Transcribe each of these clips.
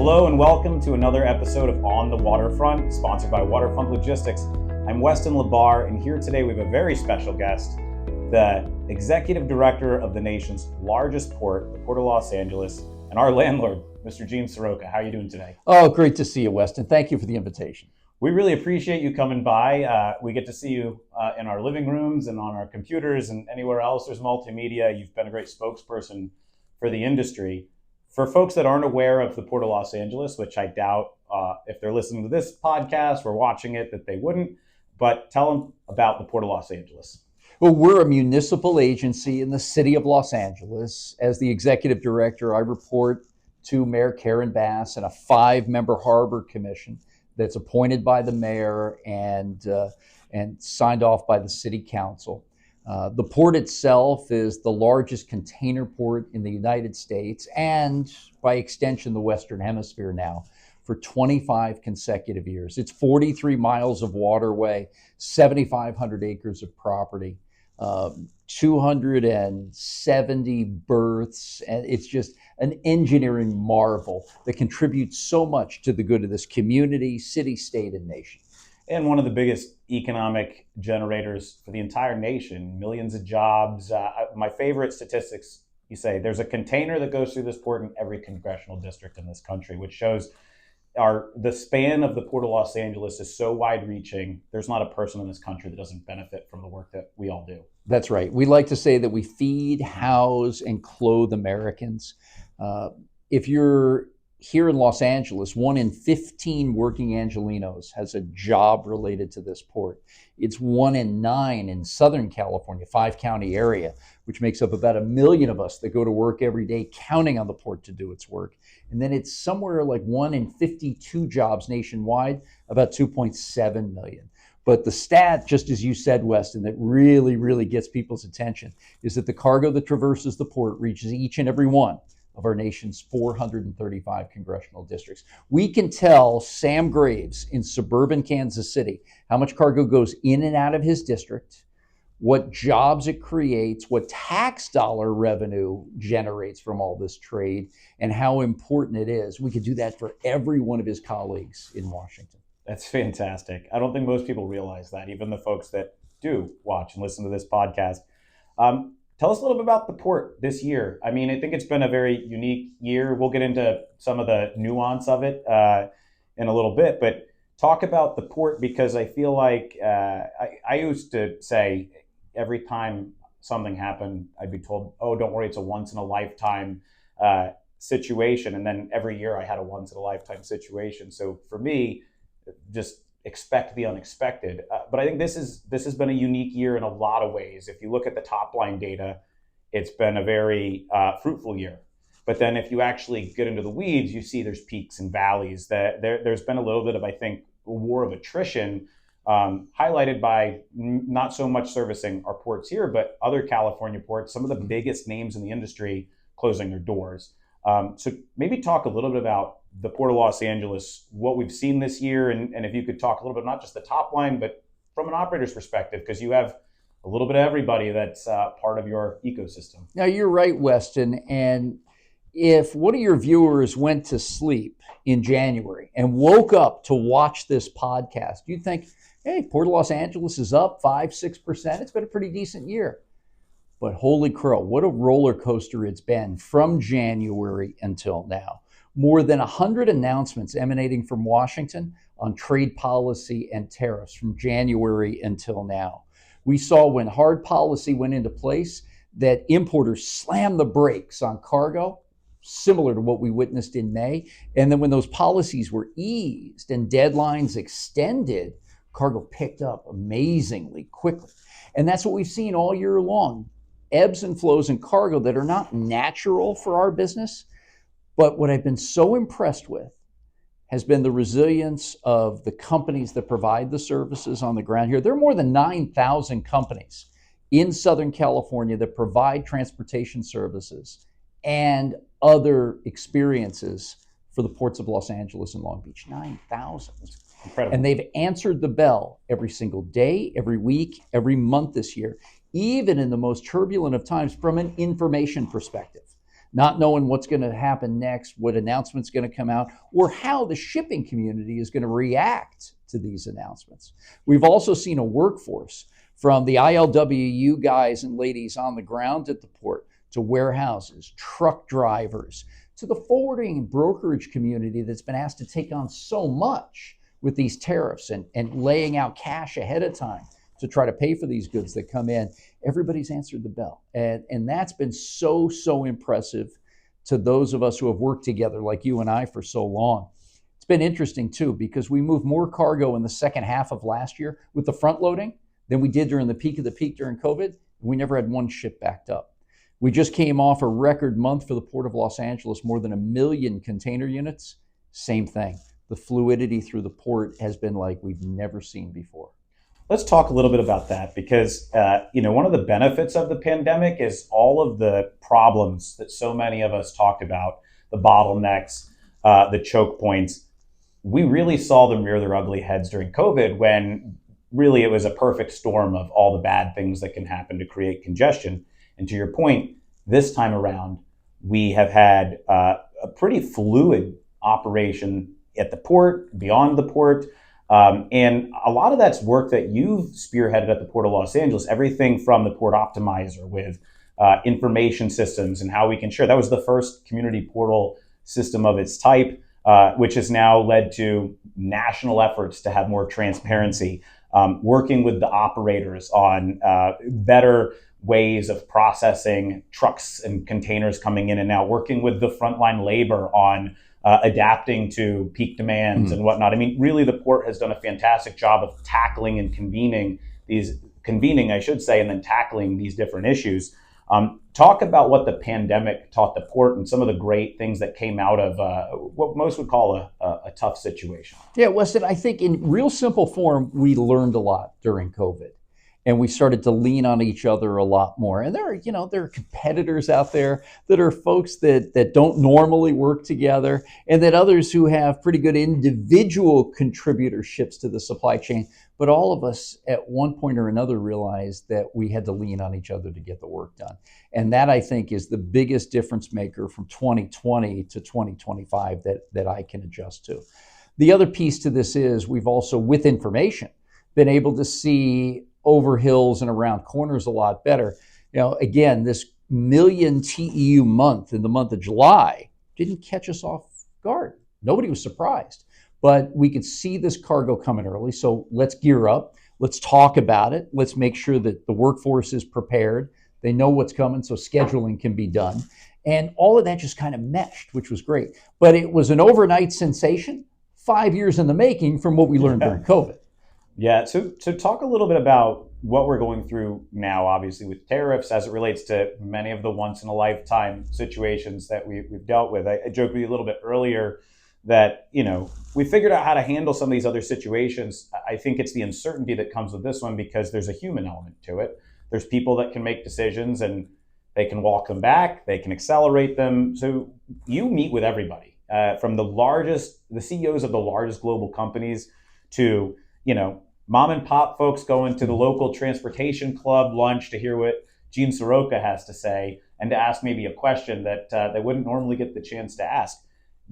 Hello and welcome to another episode of On the Waterfront, sponsored by Waterfront Logistics. I'm Weston, LaBar, and here today we have a very special guest, the Executive Director of the nation's largest port, the Port of Los Angeles, and our landlord, Mr. Gene Seroka. How are you doing today? Oh, great to see you, Weston. Thank you for the invitation. We really appreciate you coming by. We get to see you in our living rooms and on our computers and anywhere else there's multimedia. You've been a great spokesperson for the industry. For folks that aren't aware of the Port of Los Angeles, which I doubt if they're listening to this podcast or watching it that they wouldn't, but tell them about the Port of Los Angeles. Well, we're a municipal agency in the city of Los Angeles. As the executive director, I report to Mayor Karen Bass and a 5-member harbor commission that's appointed by the mayor and signed off by the city council. The port itself is the largest container port in the United States and, by extension, the Western Hemisphere now for 25 consecutive years. It's 43 miles of waterway, 7,500 acres of property, 270 berths, and it's just an engineering marvel that contributes so much to the good of this community, city, state, and nation. And one of the biggest economic generators for the entire nation, millions of jobs. My favorite statistics, you say there's a container that goes through this port in every congressional district in this country, which shows the span of the Port of Los Angeles is so wide-reaching. There's not a person in this country that doesn't benefit from the work that we all do. That's right. We like to say that we feed, house, and clothe Americans. If you're here in Los Angeles, 1 in 15 working Angelenos has a job related to this port. It's 1 in 9 in Southern California, 5-county area, which makes up about 1 million of us that go to work every day counting on the port to do its work. And then it's somewhere like 1 in 52 jobs nationwide, about 2.7 million. But the stat, just as you said, Weston, that really gets people's attention is that the cargo that traverses the port reaches each and every one of our nation's 435 congressional districts. We can tell Sam Graves in suburban Kansas City how much cargo goes in and out of his district, what jobs it creates, what tax dollar revenue generates from all this trade, and how important it is. We could do that for every one of his colleagues in Washington. That's fantastic. I don't think most people realize that, even the folks that do watch and listen to this podcast. Tell us a little bit about the port this year. I mean, I think it's been a very unique year. We'll get into some of the nuance of it in a little bit, but talk about the port, because I feel like I used to say every time something happened, I'd be told, oh, don't worry, it's a once-in-a-lifetime situation. And then every year I had a once-in-a-lifetime situation. So for me, just expect the unexpected. But I think this has been a unique year in a lot of ways. If you look at the top line data, it's been a very fruitful year. But then if you actually get into the weeds, you see there's peaks and valleys. There's been a little bit of, I think, a war of attrition, highlighted by not so much servicing our ports here, but other California ports, some of the biggest names in the industry closing their doors. So maybe talk a little bit about the Port of Los Angeles, what we've seen this year, and if you could talk a little bit, not just the top line, but from an operator's perspective, because you have a little bit of everybody that's part of your ecosystem. Now, you're right, Weston, and if one of your viewers went to sleep in January and woke up to watch this podcast, you'd think, hey, Port of Los Angeles is up 5-6%. It's been a pretty decent year. But holy crow, what a roller coaster it's been from January until now. More than 100 announcements emanating from Washington on trade policy and tariffs from January until now. We saw when hard policy went into place that importers slammed the brakes on cargo, similar to what we witnessed in May. And then when those policies were eased and deadlines extended, cargo picked up amazingly quickly. And that's what we've seen all year long. Ebbs and flows in cargo that are not natural for our business. But what I've been so impressed with has been the resilience of the companies that provide the services on the ground here. There are more than 9,000 companies in Southern California that provide transportation services and other experiences for the ports of Los Angeles and Long Beach. 9,000. Incredible. And they've answered the bell every single day, every week, every month this year, even in the most turbulent of times from an information perspective. not knowing what's going to happen next, what announcement's going to come out, or how the shipping community is going to react to these announcements. We've also seen a workforce from the ILWU guys and ladies on the ground at the port to warehouses, truck drivers, to the forwarding and brokerage community that's been asked to take on so much with these tariffs and laying out cash ahead of time to try to pay for these goods that come in. Everybody's answered the bell. And that's been so, so impressive to those of us who have worked together like you and I for so long. It's been interesting too, because we moved more cargo in the second half of last year with the front loading than we did during the peak of the peak during COVID. We never had one ship backed up. We just came off a record month for the Port of Los Angeles, more than 1 million container units. Same thing. The fluidity through the port has been like we've never seen before. Let's talk a little bit about that because, one of the benefits of the pandemic is all of the problems that so many of us talked about, the bottlenecks, the choke points. We really saw them rear their ugly heads during COVID when really it was a perfect storm of all the bad things that can happen to create congestion. And to your point, this time around, we have had a pretty fluid operation at the port, beyond the port. And a lot of that's work that you've spearheaded at the Port of Los Angeles, everything from the Port Optimizer with information systems and how we can share. That was the first community portal system of its type, which has now led to national efforts to have more transparency, working with the operators on better ways of processing trucks and containers coming in and out, working with the frontline labor on adapting to peak demands and whatnot. I mean, really, the port has done a fantastic job of tackling and convening, I should say, and then tackling these different issues. Talk about what the pandemic taught the port and some of the great things that came out of what most would call a tough situation. Yeah, Weston, I think in real simple form, we learned a lot during COVID. And we started to lean on each other a lot more. And there are competitors out there that are folks that don't normally work together, and that others who have pretty good individual contributorships to the supply chain. But all of us at one point or another realized that we had to lean on each other to get the work done. And that, I think, is the biggest difference maker from 2020 to 2025 that I can adjust to. The other piece to this is we've also, with information, been able to see over hills and around corners a lot better. Again, this 1 million TEU month in the month of July didn't catch us off guard. Nobody was surprised, but we could see this cargo coming early. So let's gear up. Let's talk about it. Let's make sure that the workforce is prepared. They know what's coming, so scheduling can be done. And all of that just kind of meshed, which was great. But it was an overnight sensation, 5 years in the making from what we learned during COVID. Yeah, so talk a little bit about what we're going through now, obviously, with tariffs as it relates to many of the once-in-a-lifetime situations that we've dealt with. I joked with you a little bit earlier that, we figured out how to handle some of these other situations. I think it's the uncertainty that comes with this one because there's a human element to it. There's people that can make decisions and they can walk them back, they can accelerate them. So you meet with everybody, from the CEOs of the largest global companies to, mom and pop folks going to the local transportation club lunch to hear what Gene Seroka has to say and to ask maybe a question that they wouldn't normally get the chance to ask.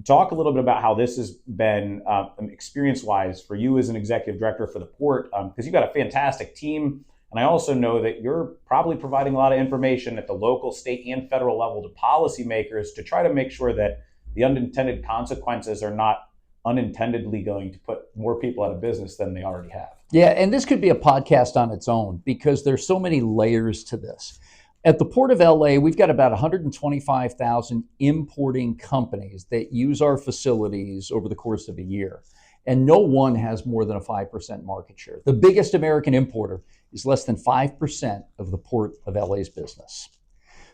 Talk a little bit about how this has been experience-wise for you as an executive director for the port, because you've got a fantastic team. And I also know that you're probably providing a lot of information at the local, state, and federal level to policymakers to try to make sure that the unintended consequences are not unintendedly going to put more people out of business than they already have. Yeah, and this could be a podcast on its own because there's so many layers to this. At the Port of LA, we've got about 125,000 importing companies that use our facilities over the course of a year. And no one has more than a 5% market share. The biggest American importer is less than 5% of the Port of LA's business.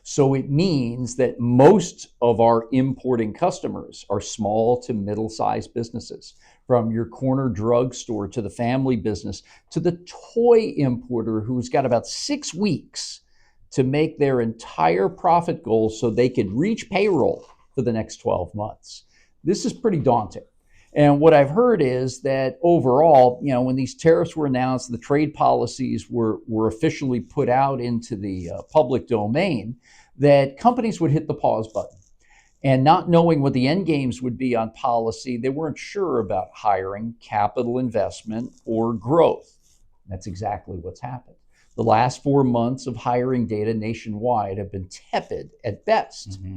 So it means that most of our importing customers are small to middle-sized businesses, from your corner drugstore to the family business to the toy importer who's got about 6 weeks to make their entire profit goal so they could reach payroll for the next 12 months. This is pretty daunting. And what I've heard is that overall, when these tariffs were announced, the trade policies were officially put out into the public domain, that companies would hit the pause button. And not knowing what the end games would be on policy, they weren't sure about hiring, capital investment, or growth. That's exactly what's happened. The last 4 months of hiring data nationwide have been tepid at best. Mm-hmm.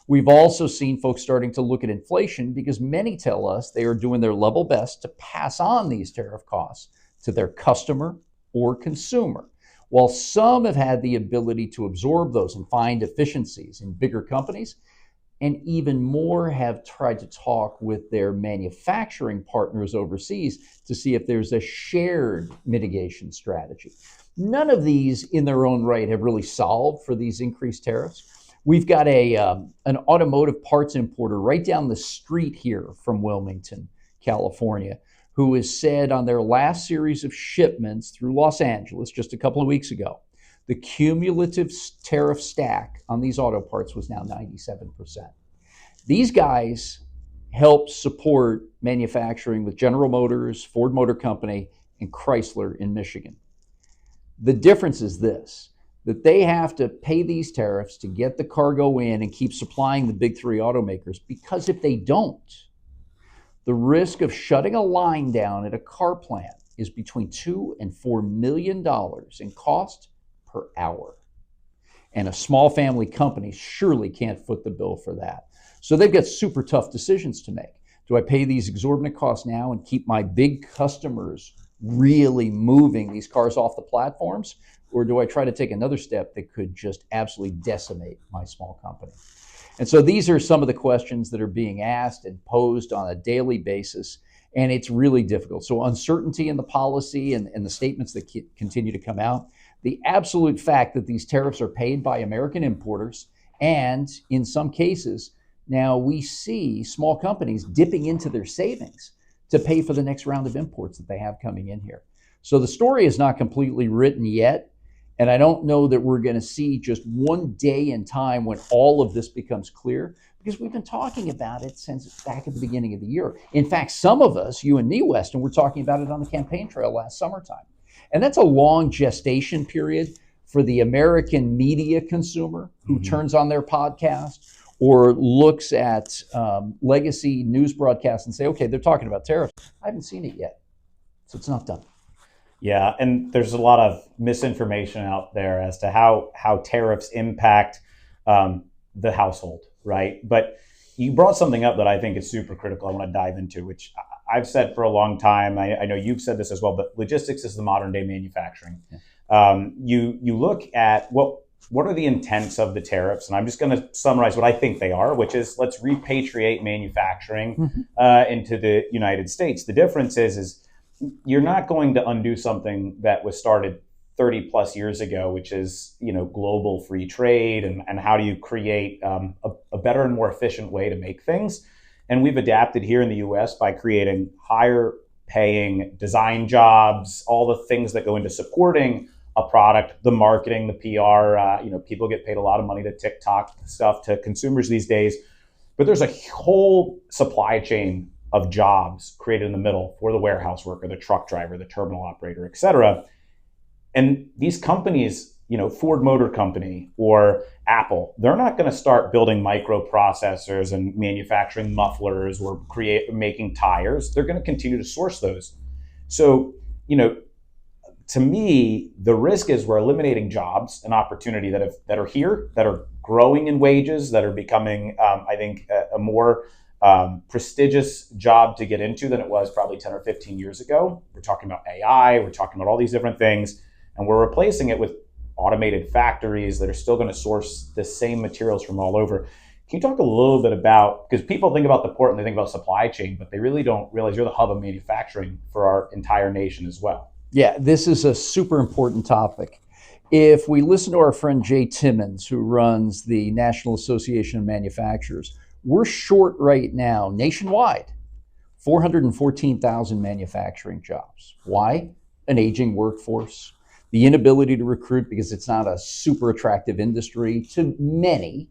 We've also seen folks starting to look at inflation because many tell us they are doing their level best to pass on these tariff costs to their customer or consumer. While some have had the ability to absorb those and find efficiencies in bigger companies, and even more have tried to talk with their manufacturing partners overseas to see if there's a shared mitigation strategy. None of these in their own right have really solved for these increased tariffs. We've got an automotive parts importer right down the street here from Wilmington, California, who has said on their last series of shipments through Los Angeles just a couple of weeks ago, the cumulative tariff stack on these auto parts was now 97%. These guys help support manufacturing with General Motors, Ford Motor Company, and Chrysler in Michigan. The difference is this, that they have to pay these tariffs to get the cargo in and keep supplying the big three automakers, because if they don't, the risk of shutting a line down at a car plant is between $2 and $4 million in cost per hour. And a small family company surely can't foot the bill for that. So they've got super tough decisions to make. Do I pay these exorbitant costs now and keep my big customers really moving these cars off the platforms? Or do I try to take another step that could just absolutely decimate my small company? And so these are some of the questions that are being asked and posed on a daily basis. And it's really difficult. So uncertainty in the policy and the statements that continue to come out, the absolute fact that these tariffs are paid by American importers, and in some cases, now we see small companies dipping into their savings to pay for the next round of imports that they have coming in here. So the story is not completely written yet, and I don't know that we're going to see just one day in time when all of this becomes clear, because we've been talking about it since back at the beginning of the year. In fact, some of us, you and me, Weston, were talking about it on the campaign trail last summertime. And that's a long gestation period for the American media consumer who turns on their podcast or looks at legacy news broadcasts and say, okay, they're talking about tariffs. I haven't seen it yet, so it's not done. Yeah, and there's a lot of misinformation out there as to how tariffs impact the household, right? But you brought something up that I think is super critical I want to dive into, which I've said for a long time. I know you've said this as well, but logistics is the modern day manufacturing. Yeah. You look at what are the intents of the tariffs, and I'm just going to summarize what I think they are, which is let's repatriate manufacturing into the United States. The difference is you're not going to undo something that was started 30 plus years ago, which is, global free trade and how do you create a better and more efficient way to make things. And we've adapted here in the US by creating higher paying design jobs, all the things that go into supporting a product, the marketing, the PR, people get paid a lot of money to TikTok stuff to consumers these days, but there's a whole supply chain of jobs created in the middle for the warehouse worker, the truck driver, the terminal operator, et cetera. And these companies, Ford Motor Company or Apple, they're not going to start building microprocessors and manufacturing mufflers or making tires. They're going to continue to source those. So, to me, the risk is we're eliminating jobs and opportunity that are here, that are growing in wages, that are becoming, I think, a more prestigious job to get into than it was probably 10 or 15 years ago. We're talking about AI, we're talking about all these different things, and we're replacing it with automated factories that are still going to source the same materials from all over. Can you talk a little bit about, because people think about the port and they think about supply chain, but they really don't realize you're the hub of manufacturing for our entire nation as well. Yeah, this is a super important topic. If we listen to our friend Jay Timmons, who runs the National Association of Manufacturers, we're short right now, nationwide, 414,000 manufacturing jobs. Why? An aging workforce, the inability to recruit because it's not a super attractive industry to many.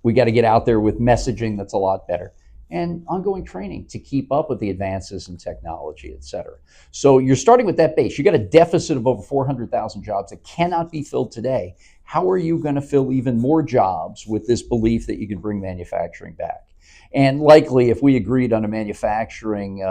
We got to get out there with messaging that's a lot better, and ongoing training to keep up with the advances in technology, et cetera. So you're starting with that base. You got a deficit of over 400,000 jobs that cannot be filled today. how are you going to fill even more jobs with this belief that you can bring manufacturing back? And likely, if we agreed on a manufacturing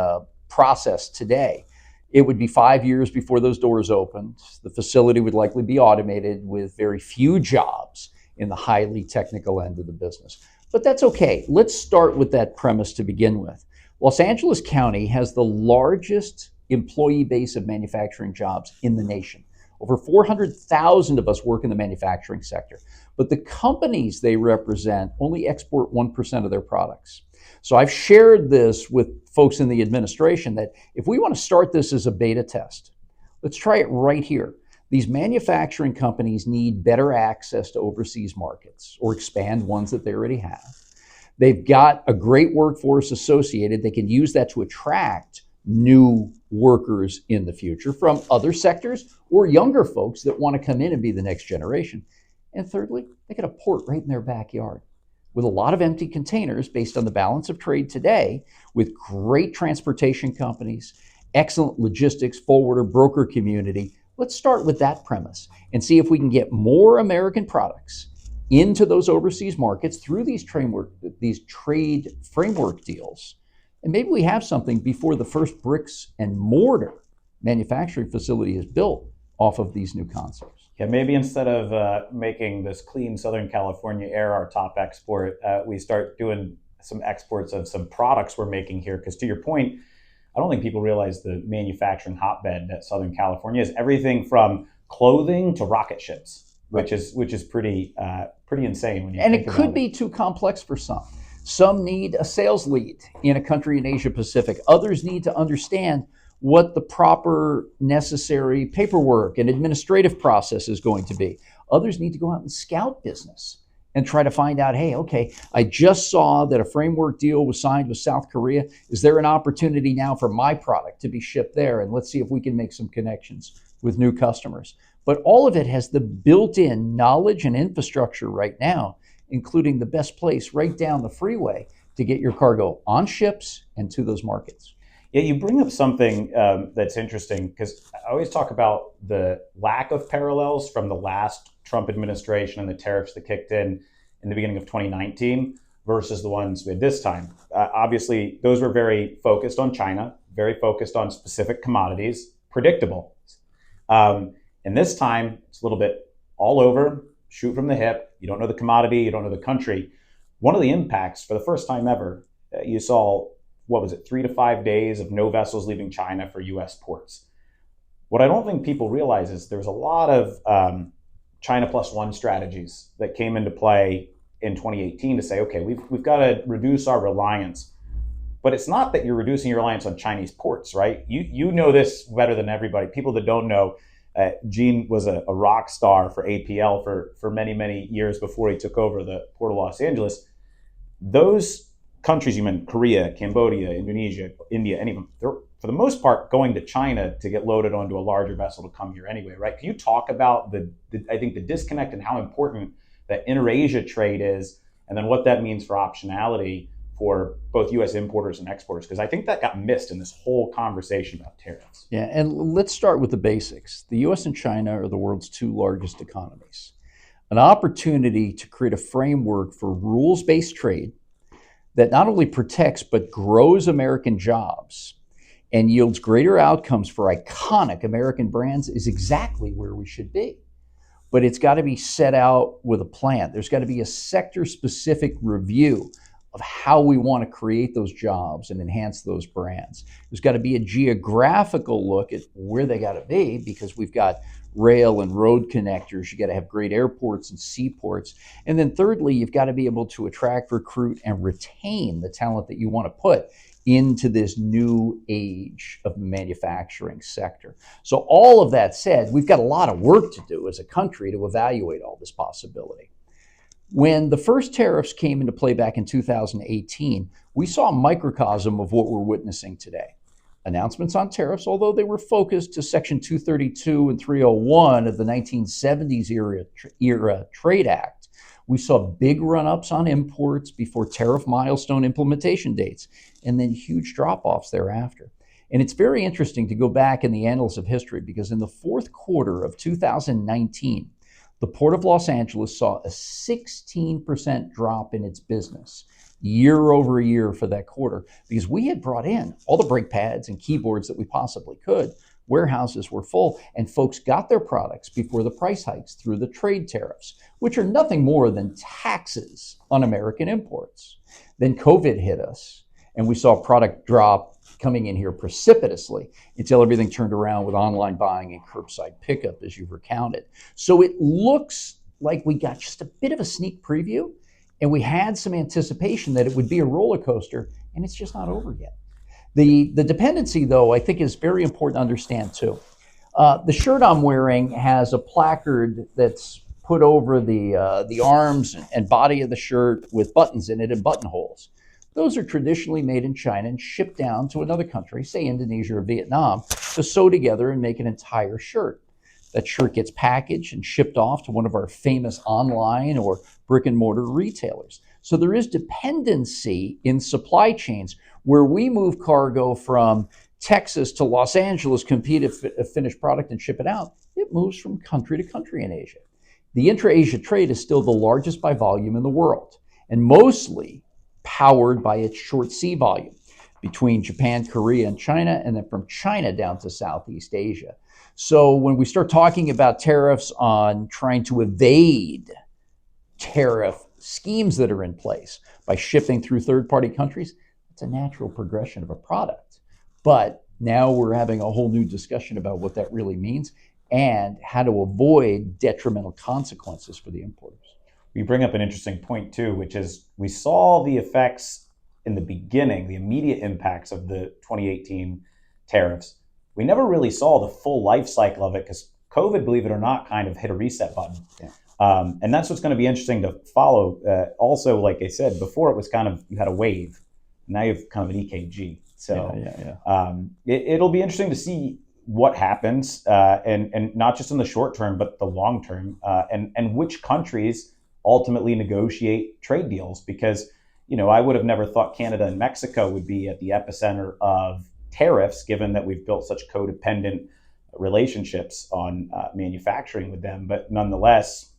process today, it would be 5 years before those doors opened. The facility would likely be automated with very few jobs in the highly technical end of the business. But that's okay. Let's start with that premise to begin with. Los Angeles County has the largest employee base of manufacturing jobs in the nation. Over 400,000 of us work in the manufacturing sector, but the companies they represent only export 1% of their products. So I've shared this with folks in the administration that if we want to start this as a beta test, let's try it right here. These manufacturing companies need better access to overseas markets or expand ones that they already have. They've got a great workforce associated. They can use that to attract new workers in the future from other sectors or younger folks that want to come in and be the next generation. And thirdly, they got a port right in their backyard with a lot of empty containers based on the balance of trade today, with great transportation companies, excellent logistics, forwarder, broker community. Let's start with that premise and see if we can get more American products into those overseas markets through these trade framework deals. And maybe we have something before the first bricks and mortar manufacturing facility is built off of these new concepts. Yeah, maybe instead of making this clean Southern California air our top export, we start doing some exports of some products we're making here. Because to your point, I don't think people realize the manufacturing hotbed that Southern California is. Everything from clothing to rocket ships, Right. which is pretty insane when you And think it about could be too complex for some. Some need a sales lead in a country in Asia Pacific. Others need to understand what the proper necessary paperwork and administrative process is going to be. Others need to go out and scout business and try to find out, hey, okay, I just saw that a framework deal was signed with South Korea. Is there an opportunity now for my product to be shipped there? And let's see if we can make some connections with new customers. But all of it has the built-in knowledge and infrastructure right now, including the best place right down the freeway to get your cargo on ships and to those markets. Yeah, you bring up something that's interesting, because I always talk about the lack of parallels from the last Trump administration and the tariffs that kicked in the beginning of 2019 versus the ones we had this time. Obviously, those were very focused on China, very focused on specific commodities, predictable. And this time, it's a little bit all over, shoot from the hip. You don't know the commodity, you don't know the country. One of the impacts, for the first time ever, you saw, 3 to 5 days of no vessels leaving China for U.S. ports. What I don't think people realize is there's a lot of China plus one strategies that came into play in 2018 to say, okay, we've got to reduce our reliance. But it's not that you're reducing your reliance on Chinese ports, right? You know this better than everybody. People that don't know, Gene was a rock star for APL for many, many years before he took over the Port of Los Angeles. Those countries you mentioned, Korea, Cambodia, Indonesia, India, any of them, they're for the most part going to China to get loaded onto a larger vessel to come here anyway, right? Can you talk about I think the disconnect and how important that inter-Asia trade is, and then what that means for optionality for both U.S. importers and exporters? Because I think that got missed in this whole conversation about tariffs. Yeah, and let's start with the basics. The U.S. and China are the world's two largest economies. An opportunity to create a framework for rules-based trade that not only protects but grows American jobs and yields greater outcomes for iconic American brands is exactly where we should be. But it's got to be set out with a plan. There's got to be a sector-specific review of how we want to create those jobs and enhance those brands. There's got to be a geographical look at where they got to be, because we've got rail and road connectors. You got to have great airports and seaports. And then thirdly, you've got to be able to attract, recruit, and retain the talent that you want to put into this new age of manufacturing sector. So all of that said, we've got a lot of work to do as a country to evaluate all this possibility. When the first tariffs came into play back in 2018, we saw a microcosm of what we're witnessing today. Announcements on tariffs, although they were focused to Section 232 and 301 of the 1970s era Trade Act, we saw big run-ups on imports before tariff milestone implementation dates, and then huge drop-offs thereafter. And it's very interesting to go back in the annals of history, because in the fourth quarter of 2019, the Port of Los Angeles saw a 16% drop in its business year over year for that quarter because we had brought in all the brake pads and keyboards that we possibly could. Warehouses were full, and folks got their products before the price hikes through the trade tariffs, which are nothing more than taxes on American imports. Then COVID hit us, and we saw product drop coming in here precipitously until everything turned around with online buying and curbside pickup, as you've recounted. So it looks like we got just a bit of a sneak preview, and we had some anticipation that it would be a roller coaster, and it's just not over yet. The dependency, though, I think is very important to understand, too. The shirt I'm wearing has a placard that's put over the arms and body of the shirt with buttons in it and buttonholes. Those are traditionally made in China and shipped down to another country, say Indonesia or Vietnam, to sew together and make an entire shirt. That shirt gets packaged and shipped off to one of our famous online or brick and mortar retailers. So there is dependency in supply chains where we move cargo from Texas to Los Angeles, compete a finished product and ship it out. It moves from country to country in Asia. The intra-Asia trade is still the largest by volume in the world, and mostly powered by its short sea volume between Japan, Korea, and China, and then from China down to Southeast Asia. So when we start talking about tariffs on trying to evade tariff schemes that are in place by shipping through third-party countries, it's a natural progression of a product. But now we're having a whole new discussion about what that really means and how to avoid detrimental consequences for the importers. You bring up an interesting point too, which is we saw the effects in the beginning, the immediate impacts of the 2018 tariffs. We never really saw the full life cycle of it because COVID, believe it or not, kind of hit a reset button. Yeah. And that's what's going to be interesting to follow. Also, like I said, before it was kind of, you had a wave. Now you have kind of an EKG. So it'll be interesting to see what happens, and not just in the short term, but the long term, and which countries ultimately negotiate trade deals. Because, I would have never thought Canada and Mexico would be at the epicenter of tariffs, given that we've built such codependent relationships on manufacturing with them. But nonetheless,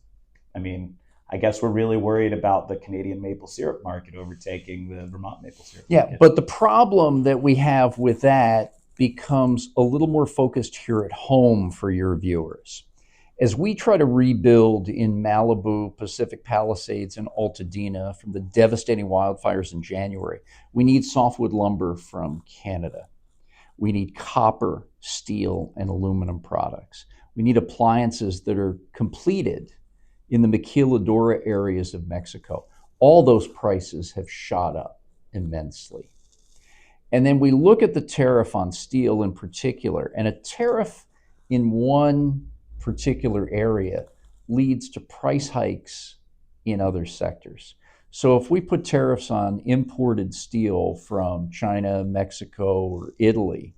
I guess we're really worried about the Canadian maple syrup market overtaking the Vermont maple syrup market. But the problem that we have with that becomes a little more focused here at home for your viewers. As we try to rebuild in Malibu, Pacific Palisades, and Altadena from the devastating wildfires in January, we need softwood lumber from Canada. We need copper, steel, and aluminum products. We need appliances that are completed in the maquiladora areas of Mexico. All those prices have shot up immensely. And then we look at the tariff on steel in particular, and a tariff in one particular area leads to price hikes in other sectors. So if we put tariffs on imported steel from China, Mexico, or Italy,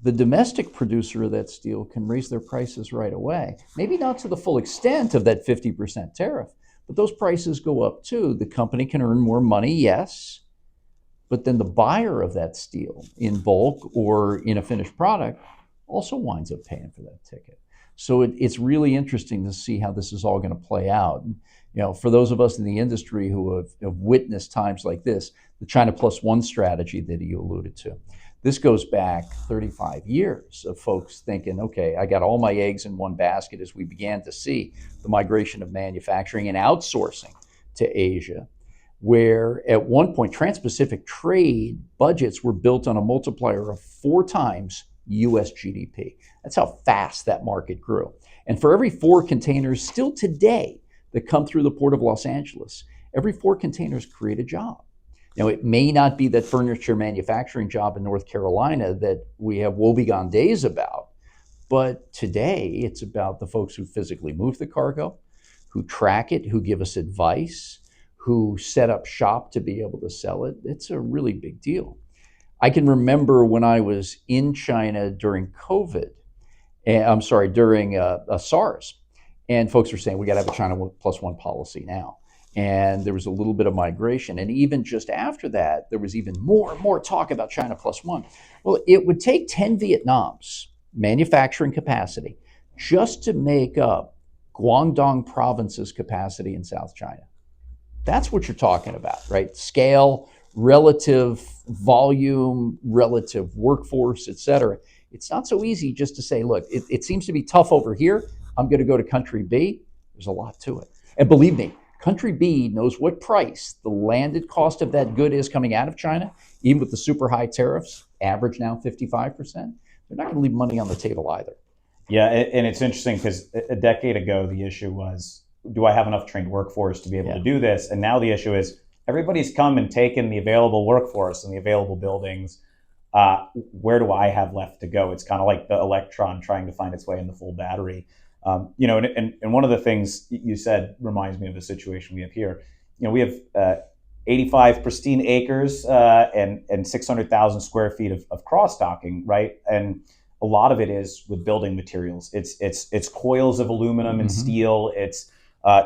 the domestic producer of that steel can raise their prices right away. Maybe not to the full extent of that 50% tariff, but those prices go up too. The company can earn more money, yes, but then the buyer of that steel in bulk or in a finished product also winds up paying for that ticket. So it's really interesting to see how this is all going to play out. For those of us in the industry who have witnessed times like this, the China Plus One strategy that you alluded to, this goes back 35 years of folks thinking, okay, I got all my eggs in one basket as we began to see the migration of manufacturing and outsourcing to Asia, where at one point Trans-Pacific trade budgets were built on a multiplier of 4 times US GDP. That's how fast that market grew. And for every 4 containers still today that come through the Port of Los Angeles, every 4 containers create a job. It may not be that furniture manufacturing job in North Carolina that we have woebegone days about, but today it's about the folks who physically move the cargo, who track it, who give us advice, who set up shop to be able to sell it. It's a really big deal. I can remember when I was in China during COVID, during SARS, and folks were saying, we got to have a China Plus One policy now. And there was a little bit of migration. And even just after that, there was even more and more talk about China Plus One. Well, it would take 10 Vietnams manufacturing capacity just to make up Guangdong province's capacity in South China. That's what you're talking about, right? Scale, relative volume, relative workforce, et cetera. It's not so easy just to say, look, it seems to be tough over here. I'm going to go to country B. There's a lot to it. And believe me, country B knows what price the landed cost of that good is coming out of China, even with the super high tariffs, average now 55%. They're not going to leave money on the table either. Yeah, and it's interesting because a decade ago, the issue was, do I have enough trained workforce to be able to do this? And now the issue is, everybody's come and taken the available workforce and the available buildings. Where do I have left to go? It's kind of like the electron trying to find its way in the full battery. And one of the things you said reminds me of the situation we have here. We have 85 pristine acres and 600,000 square feet of cross-docking, right? And a lot of it is with building materials. It's coils of aluminum and steel. It's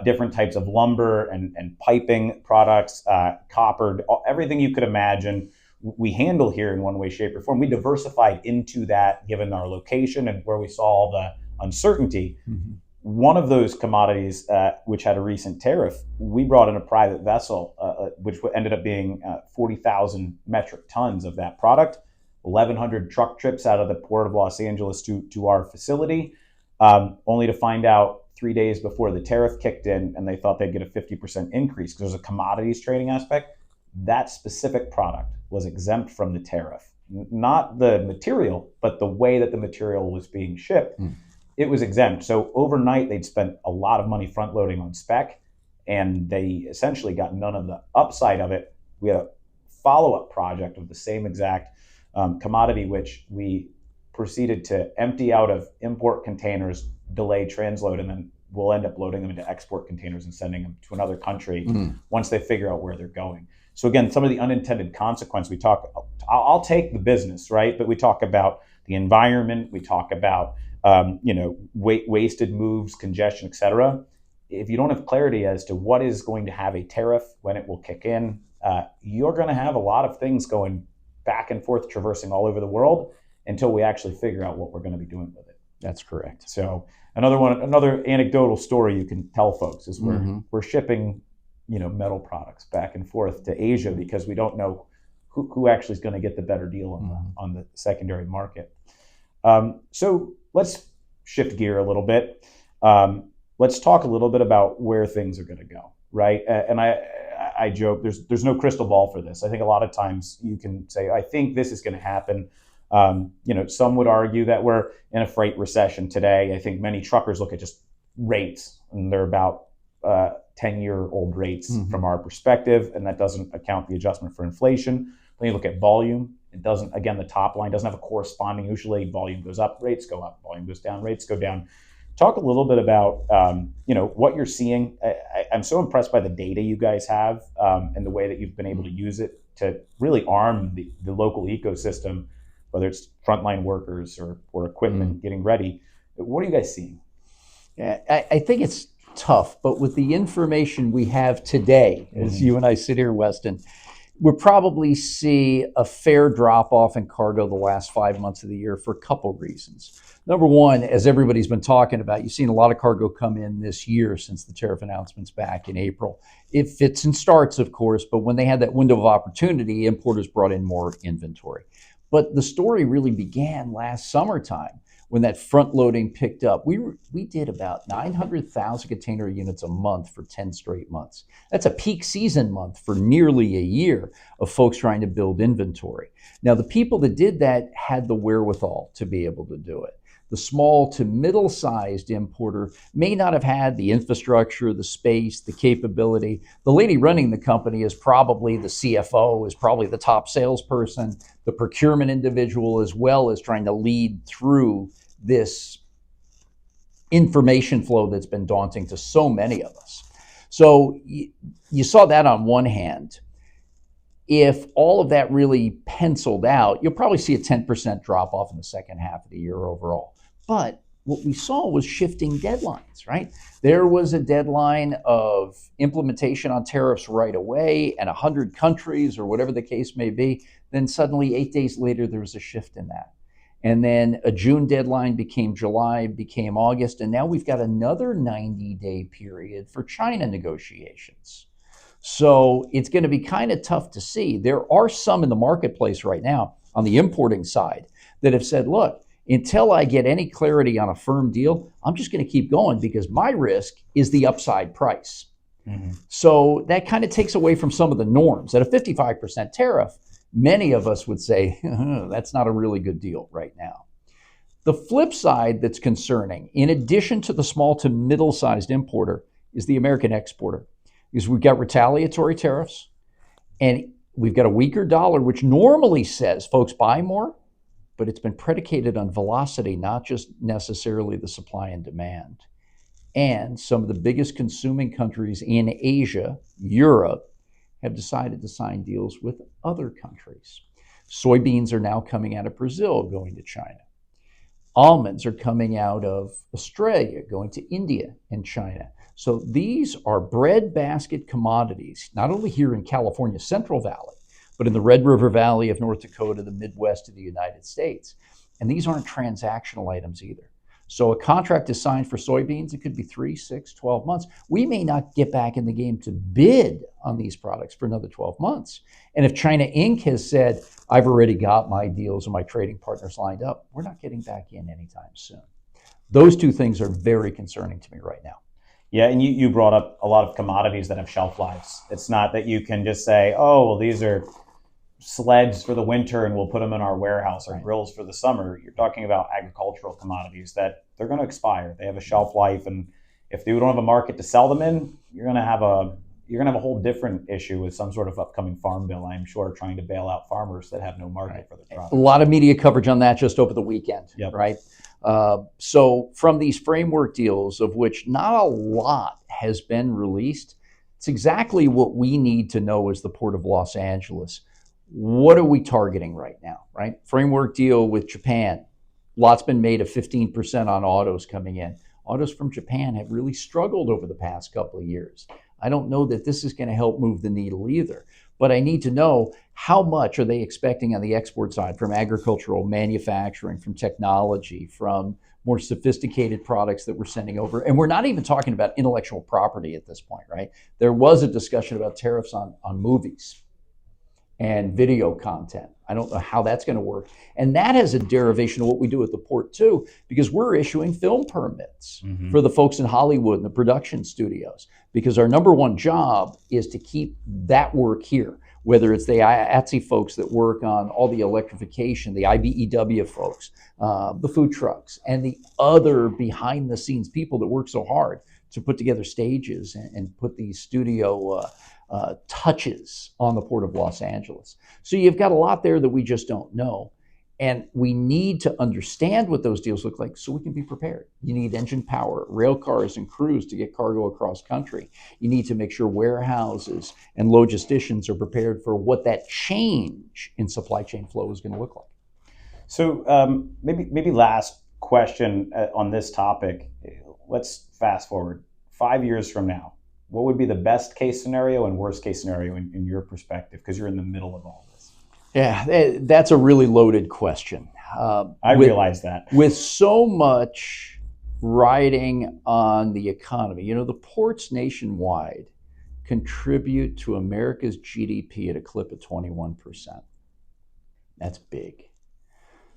different types of lumber and piping products, copper, everything you could imagine. We handle here in one way, shape, or form. We diversified into that given our location and where we saw all the uncertainty. One of those commodities, which had a recent tariff, we brought in a private vessel, which ended up being 40,000 metric tons of that product, 1,100 truck trips out of the port of Los Angeles to our facility, only to find out 3 days before the tariff kicked in and they thought they'd get a 50% increase because there's a commodities trading aspect. That specific product was exempt from the tariff, not the material, but the way that the material was being shipped. It was exempt. So overnight, they'd spent a lot of money front loading on spec, and they essentially got none of the upside of it. We had a follow-up project of the same exact commodity, which we proceeded to empty out of import containers, delay transload, and then we'll end up loading them into export containers and sending them to another country once they figure out where they're going. So again, some of the unintended consequence, I'll take the business, right? But we talk about the environment, we talk about wasted moves, congestion, et cetera. If you don't have clarity as to what is going to have a tariff, when it will kick in, you're going to have a lot of things going back and forth, traversing all over the world until we actually figure out what we're going to be doing with it. That's correct. So another anecdotal story you can tell folks is we're shipping, metal products back and forth to Asia because we don't know who actually is going to get the better deal on the secondary market. So let's shift gear a little bit. Let's talk a little bit about where things are going to go, right? And I joke, there's no crystal ball for this. I think a lot of times you can say, I think this is going to happen. Some would argue that we're in a freight recession today. I think many truckers look at just rates, and they're about 10-year-old rates from our perspective, and that doesn't account the adjustment for inflation. When you look at volume, it doesn't, again, the top line doesn't have a corresponding, usually volume goes up, rates go up, volume goes down, rates go down. Talk a little bit about, what you're seeing. I'm so impressed by the data you guys have and the way that you've been able to use it to really arm the local ecosystem, whether it's frontline workers or equipment getting ready. What are you guys seeing? Yeah, I think it's tough, but with the information we have today, as you and I sit here, Weston, we'll probably see a fair drop-off in cargo the last 5 months of the year for a couple of reasons. Number one, as everybody's been talking about, you've seen a lot of cargo come in this year since the tariff announcements back in April. It fits and starts, of course, but when they had that window of opportunity, importers brought in more inventory. But the story really began last summertime when that front loading picked up. We did about 900,000 container units a month for 10 straight months. That's a peak season month for nearly a year of folks trying to build inventory. Now, the people that did that had the wherewithal to be able to do it. The small to middle-sized importer may not have had the infrastructure, the space, the capability. The lady running the company is probably the CFO, is probably the top salesperson, the procurement individual, as well as trying to lead through this information flow that's been daunting to so many of us. So you saw that on one hand. If all of that really penciled out, you'll probably see a 10% drop off in the second half of the year overall. But what we saw was shifting deadlines, right? There was a deadline of implementation on tariffs right away and 100 countries or whatever the case may be. Then suddenly 8 days later, there was a shift in that. And then a June deadline became July, became August, and now we've got another 90-day period for China negotiations. So it's going to be kind of tough to see. There are some in the marketplace right now on the importing side that have said, look, until I get any clarity on a firm deal, I'm just going to keep going because my risk is the upside price. Mm-hmm. So that kind of takes away from some of the norms. At a 55% tariff, many of us would say, that's not a really good deal right now. The flip side that's concerning, in addition to the small to middle-sized importer, is the American exporter. Because we've got retaliatory tariffs, and we've got a weaker dollar, which normally says folks buy more, but it's been predicated on velocity, not just necessarily the supply and demand. And some of the biggest consuming countries in Asia, Europe, have decided to sign deals with other countries. Soybeans are now coming out of Brazil, going to China. Almonds are coming out of Australia, going to India and China. So these are breadbasket commodities, not only here in California's Central Valley, but in the Red River Valley of North Dakota, the Midwest of the United States. And these aren't transactional items either. So a contract is signed for soybeans. It could be 3, 6, 12 months. We may not get back in the game to bid on these products for another 12 months. And if China Inc. has said, I've already got my deals and my trading partners lined up, we're not getting back in anytime soon. Those two things are very concerning to me right now. Yeah, and you brought up a lot of commodities that have shelf lives. It's not that you can just say, oh, well, these are sleds for the winter and we'll put them in our warehouse, or grills for the summer. You're talking about agricultural commodities that they're going to expire. They have a shelf life, and if you don't have a market to sell them in, you're going to have a whole different issue with some sort of upcoming farm bill, I'm sure, trying to bail out farmers that have no market for their products. A lot of media coverage on that just over the weekend, right? So from these framework deals, of which not a lot has been released, it's exactly what we need to know as the Port of Los Angeles. What are we targeting right now, right? Framework deal with Japan. Lots been made of 15% on autos coming in. Autos from Japan have really struggled over the past couple of years. I don't know that this is going to help move the needle either, but I need to know how much are they expecting on the export side from agricultural manufacturing, from technology, from more sophisticated products that we're sending over. And we're not even talking about intellectual property at this point, right? There was a discussion about tariffs on movies and video content. I don't know how that's going to work. And that has a derivation of what we do at the port too, because we're issuing film permits for the folks in Hollywood and the production studios, because our number one job is to keep that work here, whether it's the IATSE folks that work on all the electrification, the IBEW folks, the food trucks, and the other behind the scenes people that work so hard to put together stages and put these studio touches on the Port of Los Angeles. So you've got a lot there that we just don't know. And we need to understand what those deals look like so we can be prepared. You need engine power, rail cars, and crews to get cargo across country. You need to make sure warehouses and logisticians are prepared for what that change in supply chain flow is going to look like. So maybe last question on this topic. Let's fast forward 5 years from now. What would be the best case scenario and worst case scenario in your perspective? Because you're in the middle of all this. Yeah, that's a really loaded question. I realize that. With so much riding on the economy, the ports nationwide contribute to America's GDP at a clip of 21%. That's big.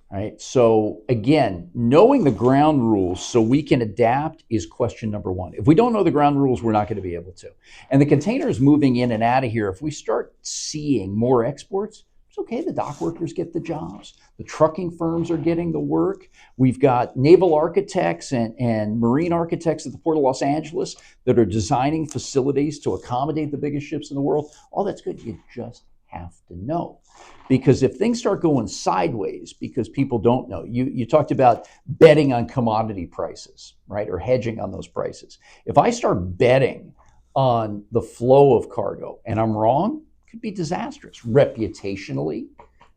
Right. So again, knowing the ground rules so we can adapt is question number one. If we don't know the ground rules, we're not going to be able to. And the containers moving in and out of here, if we start seeing more exports, it's okay. The dock workers get the jobs. The trucking firms are getting the work. We've got naval architects and marine architects at the Port of Los Angeles that are designing facilities to accommodate the biggest ships in the world. All that's good. You just have to know. Because if things start going sideways because people don't know, you talked about betting on commodity prices, right? Or hedging on those prices. If I start betting on the flow of cargo and I'm wrong, it could be disastrous reputationally,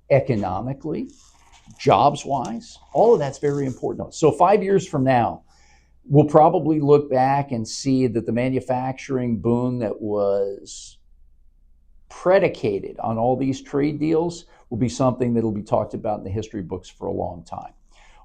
economically, jobs-wise. All of that's very important. So 5 years from now, we'll probably look back and see that the manufacturing boom that was predicated on all these trade deals will be something that will be talked about in the history books for a long time.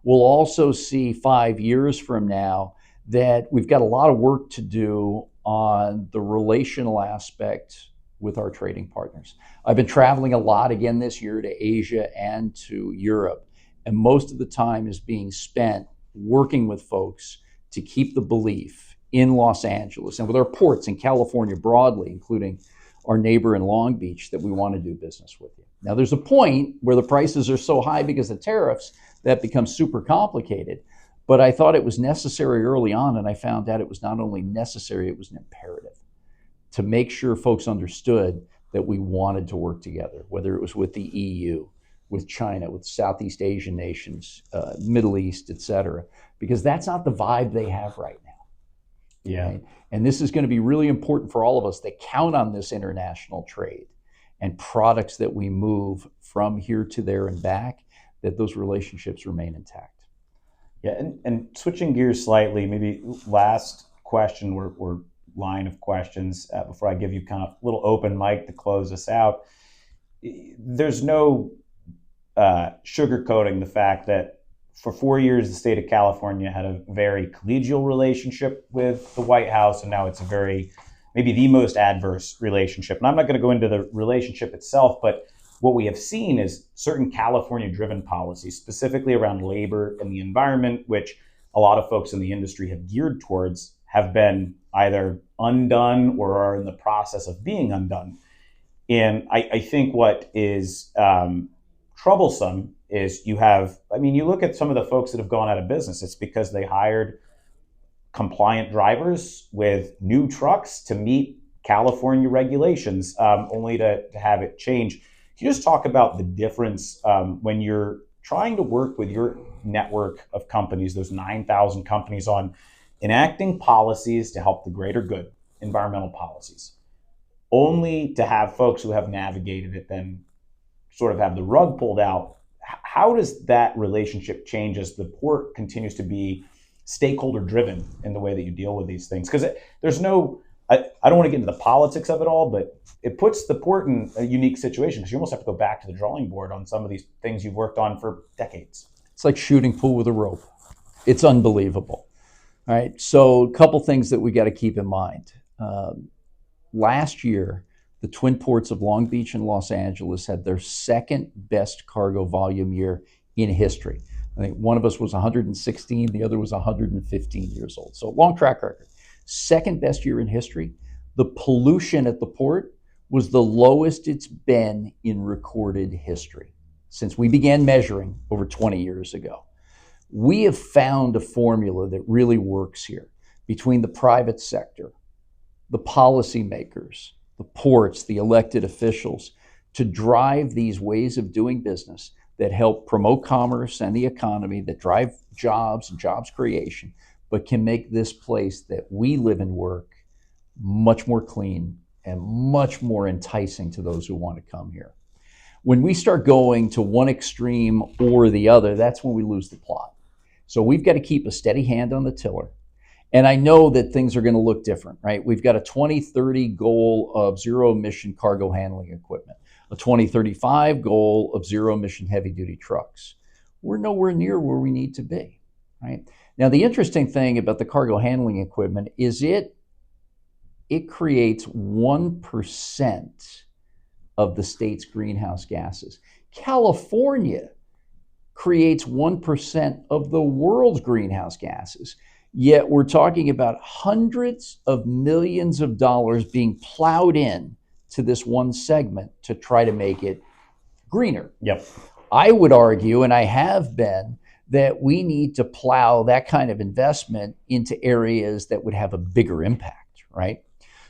We'll also see 5 years from now that we've got a lot of work to do on the relational aspect with our trading partners. I've been traveling a lot again this year to Asia and to Europe, and most of the time is being spent working with folks to keep the belief in Los Angeles and with our ports in California broadly, including our neighbor in Long Beach, that we want to do business with you. Now, there's a point where the prices are so high because of tariffs that becomes super complicated. But I thought it was necessary early on, and I found out it was not only necessary, it was an imperative to make sure folks understood that we wanted to work together, whether it was with the EU, with China, with Southeast Asian nations, Middle East, et cetera, because that's not the vibe they have right now. Yeah. Right? And this is going to be really important for all of us that count on this international trade and products that we move from here to there and back, that those relationships remain intact. Yeah, and switching gears slightly, maybe last question or line of questions before I give you kind of a little open mic to close us out. There's no sugarcoating the fact that for 4 years, the state of California had a very collegial relationship with the White House, and now it's a maybe the most adverse relationship. And I'm not going to go into the relationship itself, but what we have seen is certain California-driven policies, specifically around labor and the environment, which a lot of folks in the industry have geared towards, have been either undone or are in the process of being undone. And I think what is troublesome is you look at some of the folks that have gone out of business. It's because they hired compliant drivers with new trucks to meet California regulations, only to have it change. Can you just talk about the difference when you're trying to work with your network of companies, those 9,000 companies, on enacting policies to help the greater good, environmental policies, only to have folks who have navigated it then sort of have the rug pulled out? How does that relationship change as the port continues to be stakeholder driven in the way that you deal with these things? Because there's no, I don't want to get into the politics of it all, but it puts the port in a unique situation because you almost have to go back to the drawing board on some of these things you've worked on for decades. It's like shooting pool with a rope. It's unbelievable. All right. So a couple things that we got to keep in mind. Last year, the twin ports of Long Beach and Los Angeles had their second best cargo volume year in history. I think one of us was 116, the other was 115 years old. So long track record. Second best year in history. The pollution at the port was the lowest it's been in recorded history since we began measuring over 20 years ago. We have found a formula that really works here between the private sector, the policymakers, the ports, the elected officials, to drive these ways of doing business that help promote commerce and the economy, that drive jobs and jobs creation, but can make this place that we live and work much more clean and much more enticing to those who want to come here. When we start going to one extreme or the other, that's when we lose the plot. So we've got to keep a steady hand on the tiller. And I know that things are going to look different, right? We've got a 2030 goal of zero emission cargo handling equipment, a 2035 goal of zero emission heavy duty trucks. We're nowhere near where we need to be, right? Now, the interesting thing about the cargo handling equipment is it creates 1% of the state's greenhouse gases. California creates 1% of the world's greenhouse gases. Yet we're talking about hundreds of millions of dollars being plowed in to this one segment to try to make it greener. Yep. I would argue, and I have been, that we need to plow that kind of investment into areas that would have a bigger impact, right?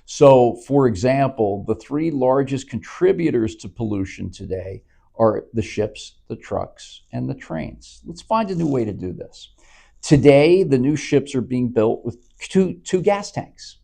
So, for example, the three largest contributors to pollution today are the ships, the trucks, and the trains. Let's find a new way to do this. Today, the new ships are being built with two gas tanks.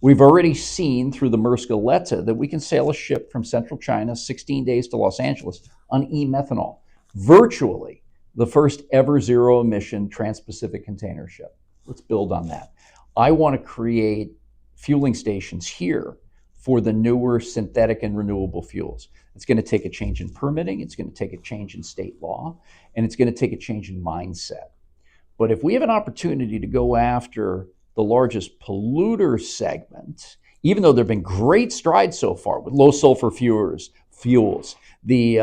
We've already seen through the Maersk Aletta that we can sail a ship from central China 16 days to Los Angeles on e-methanol. Virtually the first ever zero emission trans-Pacific container ship. Let's build on that. I want to create fueling stations here for the newer synthetic and renewable fuels. It's going to take a change in permitting, it's going to take a change in state law, and it's going to take a change in mindset. But if we have an opportunity to go after the largest polluter segment, even though there have been great strides so far with low sulfur fuels, the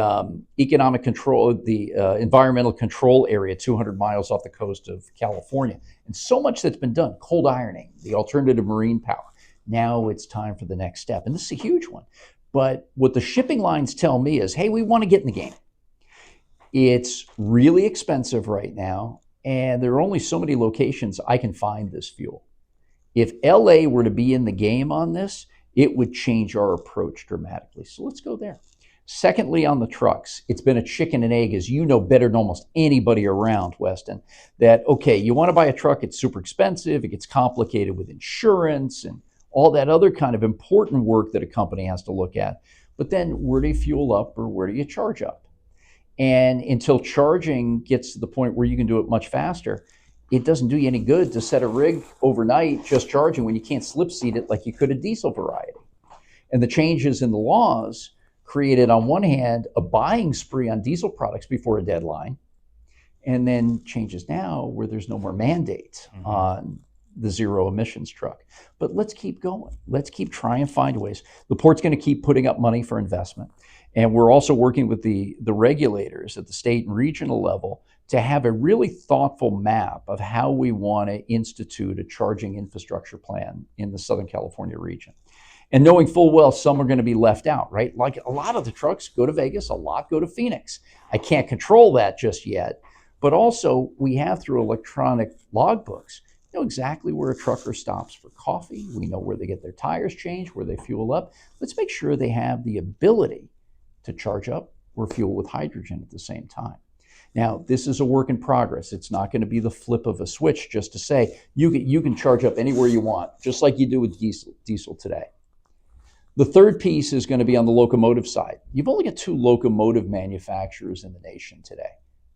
economic control, the environmental control area 200 miles off the coast of California, and so much that's been done, cold ironing, the alternative marine power. Now it's time for the next step. And this is a huge one. But what the shipping lines tell me is, hey, we want to get in the game. It's really expensive right now, and there are only so many locations I can find this fuel. If LA were to be in the game on this, it would change our approach dramatically. So let's go there. Secondly, on the trucks, it's been a chicken and egg, as you know better than almost anybody around, Weston, that, okay, you want to buy a truck, it's super expensive, it gets complicated with insurance and all that other kind of important work that a company has to look at. But then where do you fuel up or where do you charge up? And until charging gets to the point where you can do it much faster, it doesn't do you any good to set a rig overnight just charging when you can't slip seat it like you could a diesel variety. And the changes in the laws created, on one hand, a buying spree on diesel products before a deadline, and then changes now where there's no more mandate on the zero emissions truck. But let's keep going. Let's keep trying to find ways. The port's going to keep putting up money for investment. And we're also working with the regulators at the state and regional level to have a really thoughtful map of how we want to institute a charging infrastructure plan in the Southern California region. And knowing full well some are going to be left out, right? Like a lot of the trucks go to Vegas, a lot go to Phoenix. I can't control that just yet. But also we have, through electronic logbooks, know exactly where a trucker stops for coffee. We know where they get their tires changed, where they fuel up. Let's make sure they have the ability to charge up or fuel with hydrogen at the same time. Now, this is a work in progress. It's not going to be the flip of a switch just to say you can charge up anywhere you want, just like you do with diesel today. The third piece is going to be on the locomotive side. You've only got 2 locomotive manufacturers in the nation today.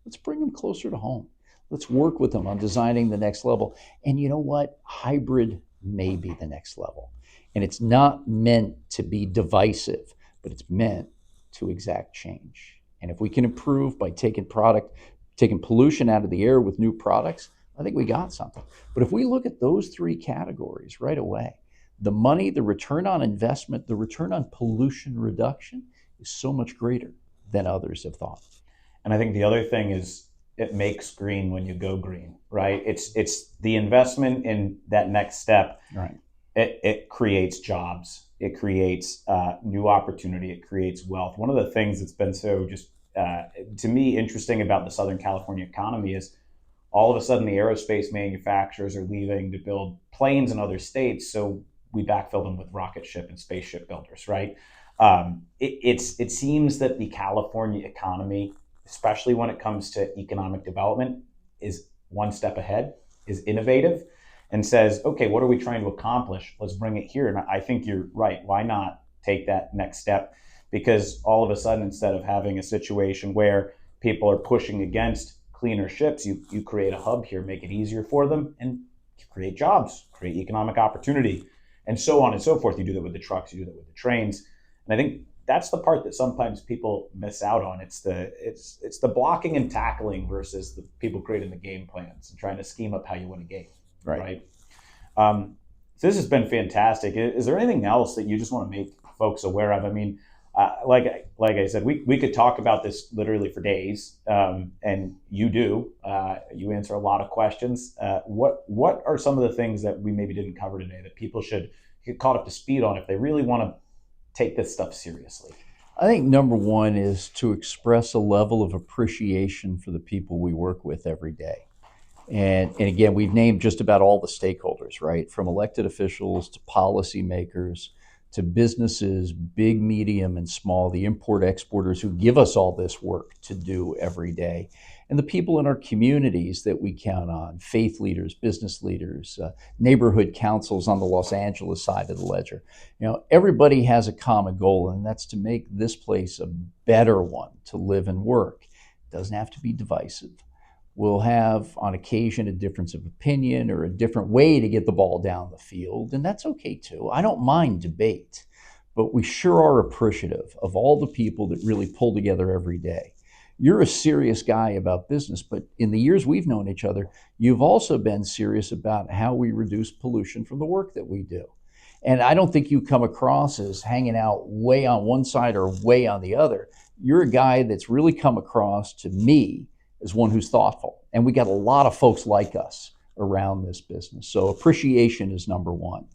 Let's bring them closer to home. Let's work with them on designing the next level. And you know what? Hybrid may be the next level. And it's not meant to be divisive, but it's meant to exact change. And if we can improve by taking pollution out of the air with new products, I think we got something. But if we look at those 3 categories right away, the money, the return on investment, the return on pollution reduction is so much greater than others have thought. And I think the other thing is it makes green when you go green, right? It's the investment in that next step. Right. It creates jobs. It creates new opportunity. It creates wealth. One of the things that's been so just, to me, interesting about the Southern California economy is all of a sudden the aerospace manufacturers are leaving to build planes in other states. So we backfill them with rocket ship and spaceship builders, right? It seems that the California economy, especially when it comes to economic development, is one step ahead, is innovative, and says, okay, what are we trying to accomplish? Let's bring it here. And I think you're right. Why not take that next step? Because all of a sudden, instead of having a situation where people are pushing against cleaner ships, you create a hub here, make it easier for them, and create jobs, create economic opportunity, and so on and so forth. You do that with the trucks, you do that with the trains. And I think that's the part that sometimes people miss out on. It's the blocking and tackling versus the people creating the game plans and trying to scheme up how you win a game. Right. So this has been fantastic. Is there anything else that you just want to make folks aware of? I mean, like I said, we could talk about this literally for days, and you do. You answer a lot of questions. What are some of the things that we maybe didn't cover today that people should get caught up to speed on if they really want to take this stuff seriously? I think number one is to express a level of appreciation for the people we work with every day. And again, we've named just about all the stakeholders, right? From elected officials to policymakers to businesses, big, medium, and small, the import-exporters who give us all this work to do every day, and the people in our communities that we count on, faith leaders, business leaders, neighborhood councils on the Los Angeles side of the ledger. You know, everybody has a common goal, and that's to make this place a better one to live and work. It doesn't have to be divisive. We'll have, on occasion, a difference of opinion or a different way to get the ball down the field, and that's okay too. I don't mind debate, but we sure are appreciative of all the people that really pull together every day. You're a serious guy about business, but in the years we've known each other, you've also been serious about how we reduce pollution from the work that we do. And I don't think you come across as hanging out way on one side or way on the other. You're a guy that's really come across to me as one who's thoughtful. And we got a lot of folks like us around this business. So appreciation is number one.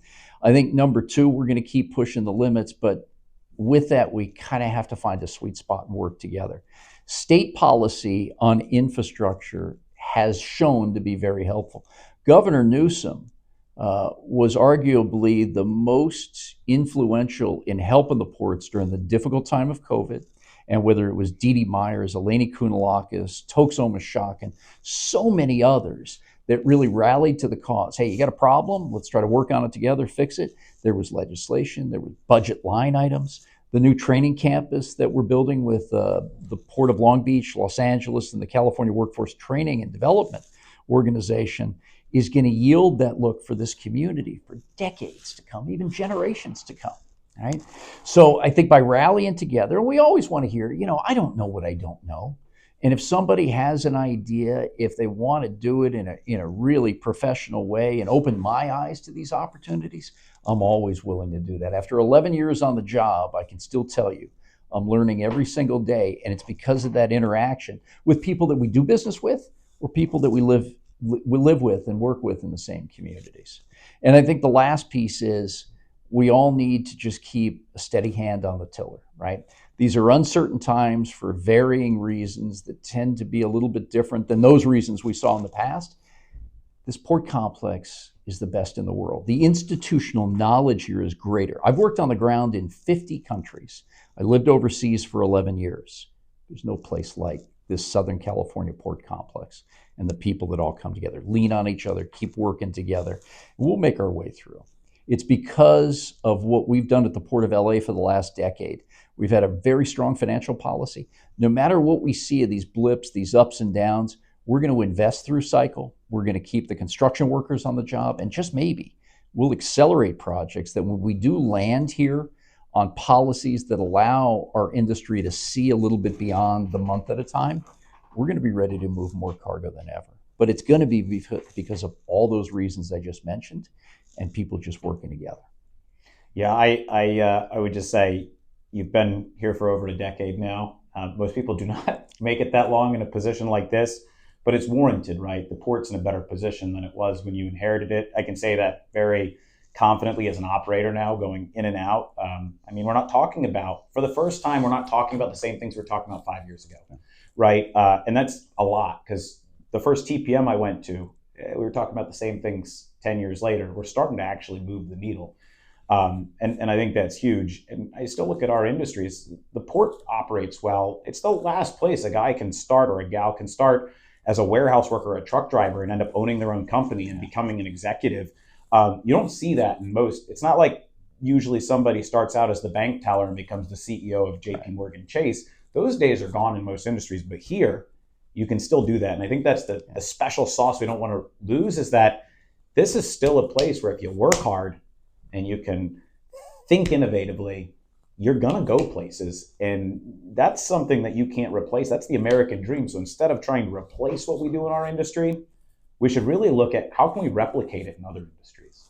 I think number two, we're going to keep pushing the limits, but with that, we kind of have to find a sweet spot and work together. State policy on infrastructure has shown to be very helpful. Governor Newsom was arguably the most influential in helping the ports during the difficult time of COVID. And whether it was Dee Dee Myers, Eleni Kounalakis, Tokes Omishakin, so many others that really rallied to the cause. Hey, you got a problem? Let's try to work on it together, fix it. There was legislation, there were budget line items. The new training campus that we're building with the Port of Long Beach, Los Angeles, and the California Workforce Training and Development Organization is going to yield that look for this community for decades to come, even generations to come. Right? So I think by rallying together, and we always want to hear, I don't know what I don't know. And if somebody has an idea, if they want to do it in a really professional way and open my eyes to these opportunities, I'm always willing to do that. After 11 years on the job, I can still tell you, I'm learning every single day. And it's because of that interaction with people that we do business with or people that we live with and work with in the same communities. And I think the last piece is, we all need to just keep a steady hand on the tiller, right? These are uncertain times for varying reasons that tend to be a little bit different than those reasons we saw in the past. This port complex is the best in the world. The institutional knowledge here is greater. I've worked on the ground in 50 countries. I lived overseas for 11 years. There's no place like this Southern California port complex and the people that all come together, lean on each other, keep working together, and we'll make our way through. It's because of what we've done at the Port of LA for the last decade. We've had a very strong financial policy. No matter what we see of these blips, these ups and downs, we're going to invest through cycle. We're going to keep the construction workers on the job, and just maybe we'll accelerate projects that when we do land here on policies that allow our industry to see a little bit beyond the month at a time, we're going to be ready to move more cargo than ever. But it's going to be because of all those reasons I just mentioned, and people just working together. Yeah, I would just say you've been here for over a decade now. Most people do not make it that long in a position like this, but it's warranted, right? The port's in a better position than it was when you inherited it. I can say that very confidently as an operator now, going in and out. We're not talking about, for the first time, we're not talking about the same things we were talking about 5 years ago, right? And that's a lot, because the first TPM I went to, we were talking about the same things 10 years later. We're starting to actually move the needle. And I think that's huge. And I still look at our industries. The port operates well. It's the last place a guy can start or a gal can start as a warehouse worker or a truck driver and end up owning their own company and becoming an executive. You don't see that in most. It's not like usually somebody starts out as the bank teller and becomes the CEO of JP Morgan Chase. Those days are gone in most industries. But here, you can still do that. And I think that's the special sauce we don't want to lose, is that this is still a place where if you work hard and you can think innovatively, you're going to go places. And that's something that you can't replace. That's the American dream. So instead of trying to replace what we do in our industry, we should really look at how can we replicate it in other industries.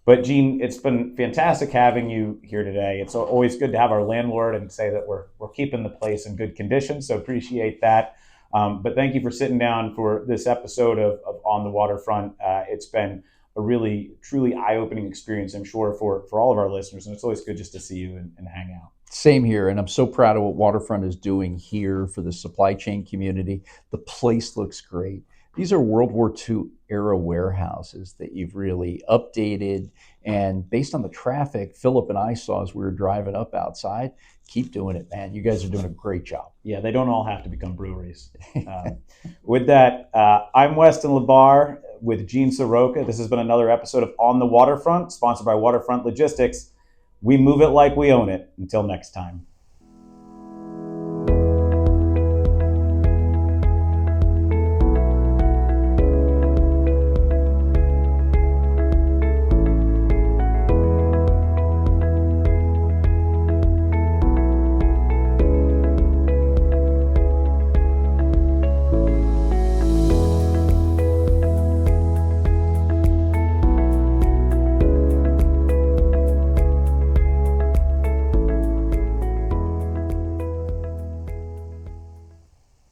But Gene, it's been fantastic having you here today. It's always good to have our landlord and say that we're keeping the place in good condition. So appreciate that. But thank you for sitting down for this episode of On the Waterfront. It's been a really, truly eye-opening experience, I'm sure, for all of our listeners. And it's always good just to see you and hang out. Same here. And I'm so proud of what Waterfront is doing here for the supply chain community. The place looks great. These are World War II era warehouses that you've really updated. And based on the traffic Philip and I saw as we were driving up outside, keep doing it, man. You guys are doing a great job. Yeah, they don't all have to become breweries. With that, I'm Weston LaBar with Gene Seroka. This has been another episode of On the Waterfront, sponsored by Waterfront Logistics. We move it like we own it. Until next time.